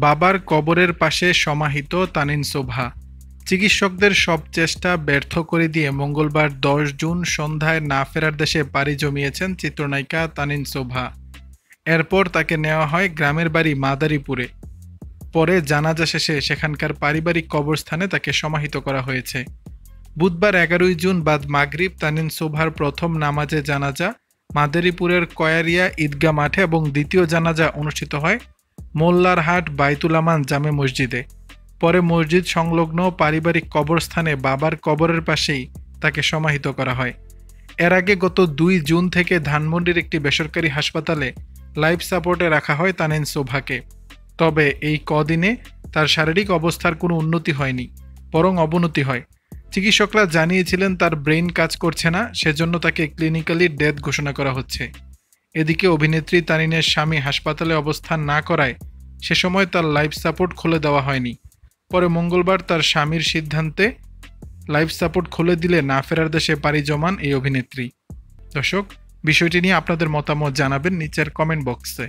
বাবার কবরের পাশে সমাহিত তানিন শোভা। চিকিৎসকদের সব চেষ্টা ব্যর্থ করে দিয়ে মঙ্গলবার 10 জুন সন্ধ্যায় না ফেরার দেশে পাড়ি জমিয়েছেন চিত্রনায়িকা তানিন শোভা। এরপর তাকে নেওয়া হয় গ্রামের বাড়ি মাদারীপুরে। পরে জানাজা শেষে সেখানকার পারিবারিক কবরস্থানে তাকে সমাহিত করা হয়েছে। বুধবার 11 জুন বাদ মাগরিব তানিন শোভার প্রথম নামাজে জানাজা মাদারীপুরের কয়ারিয়া ঈদগাহ মাঠে এবং দ্বিতীয় জানাজা অনুষ্ঠিত হয় মোল্লারহাট বাইতুল আমান জামে মসজিদে। পরে মসজিদ সংলগ্ন পারিবারিক কবরস্থানে বাবার কবরের পাশেই তাকে সমাহিত করা হয়। এর আগে গত 2 জুন থেকে ধানমন্ডির একটি বেসরকারি হাসপাতালে লাইফ সাপোর্টে রাখা হয় তানিন শোভাকে। তবে এই কদিনে তার শারীরিক অবস্থার কোনো উন্নতি হয়নি, বরং অবনতি হয়। চিকিৎসকরা জানিয়েছিলেন তার ব্রেইন কাজ করছে না, সেজন্য তাকে ক্লিনিক্যালি ডেথ ঘোষণা করা হচ্ছে। এদিকে অভিনেত্রী তানিনের স্বামী হাসপাতালে অবস্থান না করায় সে সময় তার লাইফ সাপোর্ট খুলে দেওয়া হয়নি। পরে মঙ্গলবার তার স্বামীর সিদ্ধান্তে লাইফ সাপোর্ট খুলে দিলে না ফেরার দেশে পাড়ি জমান এই অভিনেত্রী। দর্শক, বিষয়টি নিয়ে আপনাদের মতামত জানাবেন নিচের কমেন্ট বক্সে।